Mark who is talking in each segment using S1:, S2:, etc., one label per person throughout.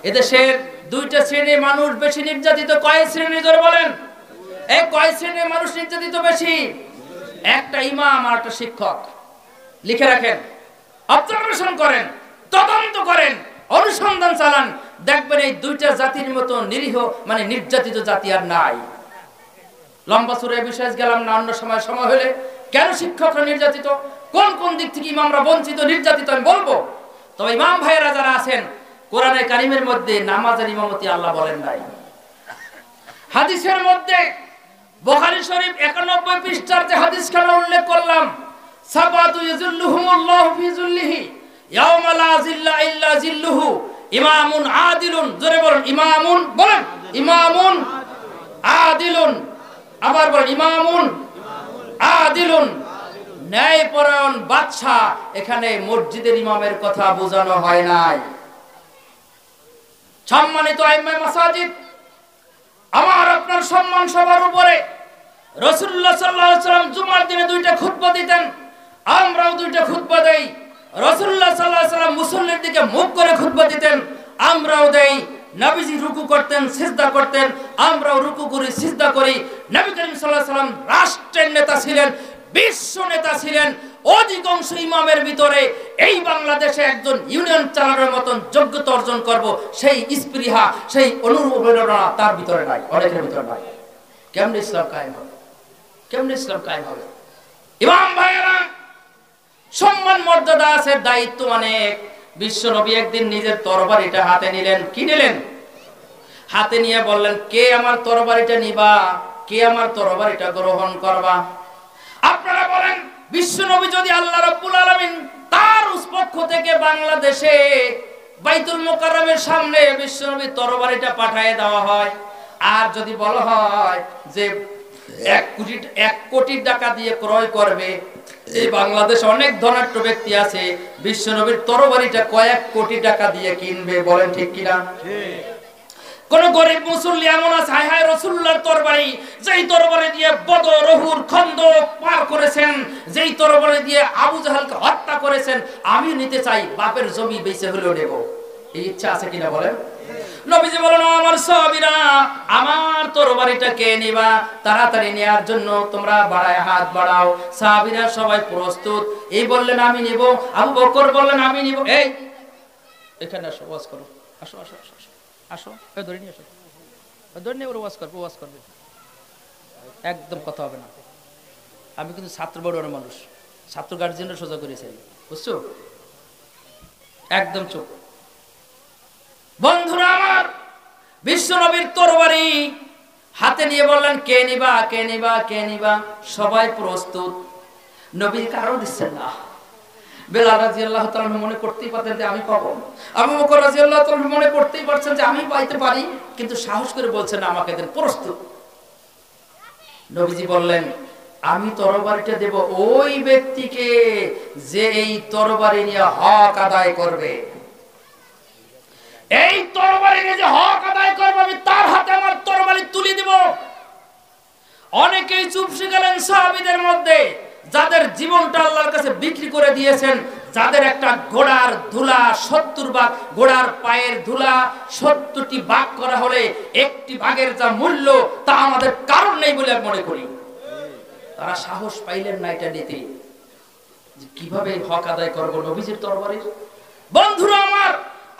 S1: এদেশের দুইটা শ্রেণীর মানুষ বেশি নির্যাতিত। কয় শ্রেণী জোরে বলেন? এই কয় শ্রেণীর মানুষ নির্যাতিত বেশি? একটা ইমাম আর একটা শিক্ষক। লিখে রাখেন, অবজারভেশন করেন, তদন্ত করেন, অনুসন্ধান চালান, দেখবেন এই দুইটা জাতির মতো নিরীহ মানে নির্যাতিত জাতি আর নাই। লম্বা সুরে বিষয়ে গেলাম না, অন্য সময় সময় হলে। কেন শিক্ষকরা নির্যাতিত, কোন কোন দিক থেকে ইমামরা বঞ্চিত নির্যাতিত আমি বলবো। তবে ইমাম ভাইয়েরা যারা আছেন, কোরআনে কারিমের মধ্যে নামাজের ইমামতি আল্লাহ বলেন নাই। হাদিসের মধ্যে বুখারী শরীফ 91 পৃষ্ঠার যে হাদিসখানা উল্লেখ করলাম, সাবাতু ইয়াযুল্লুহুমুল্লাহু ফি যুল্লিহি ইয়াওমা লা যিল্লা ইল্লা যিল্লুহু, ইমামুন আদিলুন, জোরে বলেন ইমামুন, বলেন ইমামুন আদিলুন, আবার বলেন ইমামুন আদিলুন, ন্যায়পরায়ণ বাদশা। এখানে মসজিদের ইমামের কথা বোঝানো হয় নাই। সম্মানিত আইম্মায়ে মাসাজিদ, আমার আপনার সম্মান সবার উপরে। রাসূলুল্লাহ সাল্লাল্লাহু আলাইহি ওয়াসাল্লাম জুমার দিনে দুইটা খুতবা দিতেন, আমরাও দুইটা খুতবা দেই। রাসূলুল্লাহ সাল্লাল্লাহু আলাইহি ওয়াসাল্লাম মুসল্লির দিকে মুখ করে খুতবা দিতেন, আমরাও দেই। নবীজি রুকু করতেন, সিজদা করতেন, আমরাও রুকু করি, সিজদা করি। নবী করিম সাল্লাল্লাহু আলাইহি ওয়াসাল্লাম রাষ্ট্রের নেতা ছিলেন, বিশ্ব নেতা ছিলেন। অধিকাংশ ইমামের ভিতরে এই বাংলাদেশে একজন ইউনিয়ন চালানোর মতন যোগ্যতা অর্জন করব, সেই স্পৃহা, সেই অনুপ্রেরণা তার ভিতরে নাই, অনেকের ভিতরে নাই। কেমনে ইসলাম কায়েম হবে? কেমনে ইসলাম কায়েম হবে? ইমাম ভাইয়েরা, সম্মান মর্যাদা আছে, দায়িত্ব অনেক। বিশ্ব নবী একদিন নিজের তরবারিটা হাতে নিলেন। কি নিলেন? হাতে নিয়ে বললেন, কে আমার তরবারিটা নিবা? কে আমার তরবারিটা গ্রহণ করবা? আপনারা বলেন, বিশ্ব নবী যদি আল্লাহ রাব্বুল আলামিন তার পক্ষ থেকে বাংলাদেশে বাইতুল মুকাররমের সামনে বিশ্ব নবীর তরবারিটা পাঠিয়ে দেওয়া হয়, আর যদি বলা হয় যে 1 কোটি টাকা দিয়ে ক্রয় করবে, এই বাংলাদেশে অনেক ধনাঢ্য ব্যক্তি আছে, বিশ্ব নবীর তরবারিটা কয়েক কোটি টাকা দিয়ে কিনবে। বলেন ঠিক কিনা? কোন গরিব মুসল্লি এমন আছে, হায় হায় রাসূলুল্লাহর তরবারি, যেই তরবারি দিয়ে বদর, উহুদ, খন্দক পার করেছেন, যেই তরবারি দিয়ে আবু জাহেলকে হত্যা করেছেন, আমি নিতে চাই, বাপের জমি বেচে হলেও নেব। এই ইচ্ছা আছে কিনা বলেন? নবীজি বলেন, আমার সাহাবীরা, আমার তরবারিটা কে নিবা? তাড়াতাড়ি নেয়ার জন্য তোমরা বাড়ায় হাত বাড়াও। সাহাবীরা সবাই প্রস্তুত। এই বললেন আমি নিব, আবু বকর বললেন আমি নিব। এই এখানে আসো, ওয়াজ করো, আসো আসো আসো আসো, ধরে নিয়ে আসো, ধরে নিয়ে ওরা ওয়াজ করবে, ওয়াজ করবে, একদম কথা হবে না। আমি কিন্তু ছাত্র বড় মানুষ, ছাত্র গার্জিয়ানরা সোজা করেছে, বুঝছো? একদম চুপ। বন্ধুরা আমার, বিশ্ব নবীর তরবারি হাতে নিয়ে বললেন, কে নিবা, কে নিবা, কে নিবা? সবাই প্রস্তুত। নবী কারো দিচ্ছেন না। বেলাল রাদিয়াল্লাহু তাআলা মনে করতেই পারতেন যে আমি পাবো, আবু বকর রাদিয়াল্লাহু তাআলা মনে করতেই পারছেন যে আমি পাইতে পারি, কিন্তু সাহস করে বলছেন আমাকে দেন, প্রস্তুত। নবীজি বললেন, আমি তরবারিটা দেব ওই ব্যক্তিকে যে এই তরবারি নিয়ে হক আদায় করবে। এই তরবারি নিয়ে যে হক আদায় করবে, আমি তার হাতে আমার তরবারি তুলে দিব। অনেকেই চুপসে গেলেন সাহাবীদের মধ্যে, যাদের জীবনটা আল্লাহর কাছে বিক্রি করে দিয়েছেন, যাদের একটা ঘোড়ার ধুলা 70 ভাগ, ঘোড়ার পায়ের ধুলা 70টি ভাগ করা হলে একটি ভাগের যা মূল্য, তা আমাদের কারণ নেই বলে মনে করি। তারা সাহস পাইলেন না এটা নিতে, যে কিভাবে হক আদায় করব নবীজির তরবারির। বন্ধুরা আমার,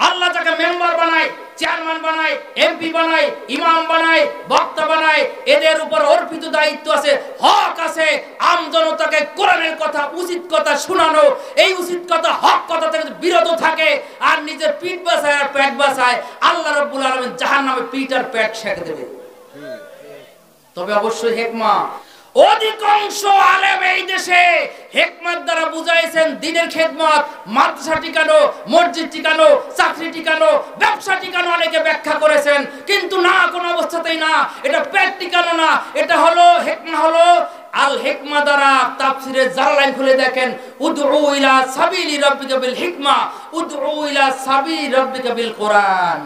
S1: আল্লাহ যাকে মেম্বার বানায়, চেয়ারম্যান বানায়, এমপি বানায়, ইমাম বানায়, বক্তা বানায়, এদের উপর অর্পিত দায়িত্ব আছে, হক আছে। আমজনতাকে কোরআনের কথা, উচিত কথা শোনানো। এই উচিত কথা, হক কথা থেকে বিরত থাকে আর নিজের পিঠ বাঁচায় আর পেট বাঁচায়, আল্লাহ রাব্বুল আলামিন জাহান্নামে পিঠ আর পেট সেঁকে দেবে। তবে অবশ্যই হিকমা। অধিকাংশ আলেম এই দেশে হিকমত দ্বারা বুঝাইছেন দ্বীনের খেদমত, মাদ্রাসা টিকানো, মসজিদ টিকানো, চাকরি টিকানো, ব্যবসা টিকানো, অনেকে ব্যাখ্যা করেছেন, কিন্তু না, কোনো অবস্থাতেই না, এটা পেট টিকানো না। এটা হলো হিকমা, হলো আল হিকমা দ্বারা তাফসীরে জালালাইন খুলে দেখেন, উদউ ইলা সাবিলি রাব্বিকা বিল হিকমা, উদউ ইলা সাবিলি রাব্বিকা বিল কোরআন।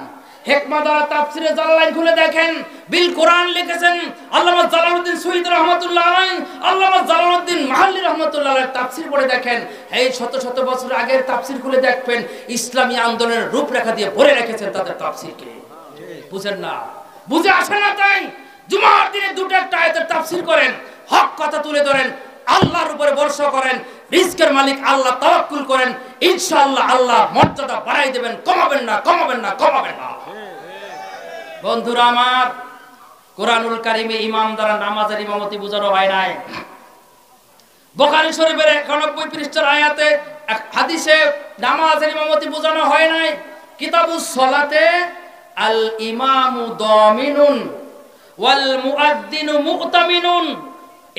S1: হিকমত দ্বারা তাফসিরে জালালাইন খুলে দেখেন, বিল কোরআন লিখেছেন আল্লামা জালালউদ্দিন সুয়ুতী রাহমাতুল্লাহ আলাইহি, আল্লামা জালালউদ্দিন মাহল্লি রাহমাতুল্লাহ আলাইহি তাফসির পড়ে দেখেন, এই শত শত বছর আগের তাফসির খুলে দেখবেন ইসলামী আন্দোলনের রূপরেখা দিয়ে ভরে রেখেছেন তাদের তাফসিরকে। বুঝেন না, বুঝে আসে না, তাই জুমার দিনে দুটো একটা আয়াতের তাফসির করেন, হক কথা তুলে ধরেন, আল্লাহর উপরে ভরসা করেন, রিজকের মালিক আল্লাহ তাওয়াক্কুল করেন, ইনশাআল্লাহ আল্লাহ মর্যাদা বাড়াই দেবেন, কমাবেন না, কমাবেন না, কমাবেন না। বন্ধুরা আমার, কোরআনুল কারীমে ইমাম দ্বারা নামাজের ইমামতি বোঝানো হয় নাই। বুখারী শরীফের 91 পৃষ্ঠার আয়াতে হাদিসে নামাজের ইমামতি বোঝানো হয় নাই। কিতাবুস সালাতে আল ইমামু দামিনুন ওয়াল মুআদ্দিনু মুতামিনুন,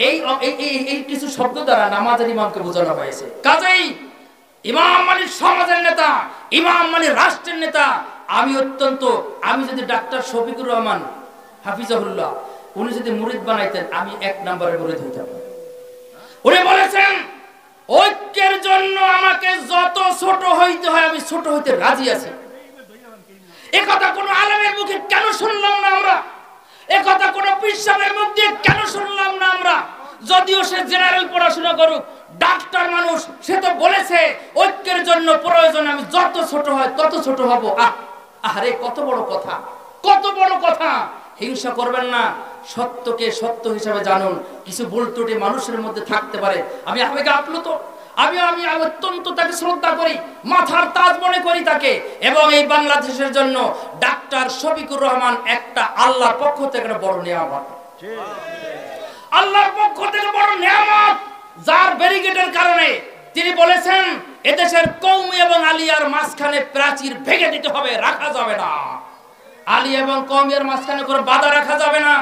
S1: এই কিছু শব্দ দ্বারা নামাজের ইমামকে বোঝানো হয়েছে। কাজেই ইমাম মানে সমাজের নেতা, ইমাম মানে রাষ্ট্রের নেতা। আমি যদি ডাক্তার শফিকুর রহমান হাফিজাহুল্লাহ উনি যদি মুরিদ বানাইতেন, আমি 1 নম্বরের মুরিদ হইতাম। উনি বলেছেন ঐক্যের জন্য আমাকে যত ছোট হইতে হয় আমি ছোট হইতে রাজি আছি। এ কথা কোন আলেমের মুখে কেন শুনলাম না আমরা? এ কথা কোন পীর সাহেবের মুখ দিয়ে কেন শুনলাম না আমরা? যদিও সে জেনারেল পড়াশোনা করুক, ডাক্তার মানুষ, সে তো বলেছে ঐক্যের জন্য প্রয়োজন আমি যত ছোট হয় তত ছোট হব। আরে কত বড় কথা, কত বড় কথা! হিংসা করবেন না, সত্যকে সত্য হিসাবে জানুন। কিছু ভুল ত্রুটি মানুষের মধ্যে থাকতে পারে, আমি আবেগে আপ্লুত, আমি অত্যন্ত তাকে শ্রদ্ধা করি, মাথার তাজ মনে করি তাকে। এবং এই বাংলাদেশের জন্য ডাক্তার শফিকুর রহমান একটা আল্লাহর পক্ষ থেকে বড় নিয়ামত, আল্লাহর পক্ষ থেকে বড় নিয়ামত, যার ব্যারিকেডের কারণে তিনি বলেছেন এদেশের কওমি এবং আলিয়ার মাঝখানে প্রাচীর ভেঙে দিতে হবে, রাখা যাবে না। আলী এবং কওমির মাঝখানে কোনো বাধা রাখা যাবে না।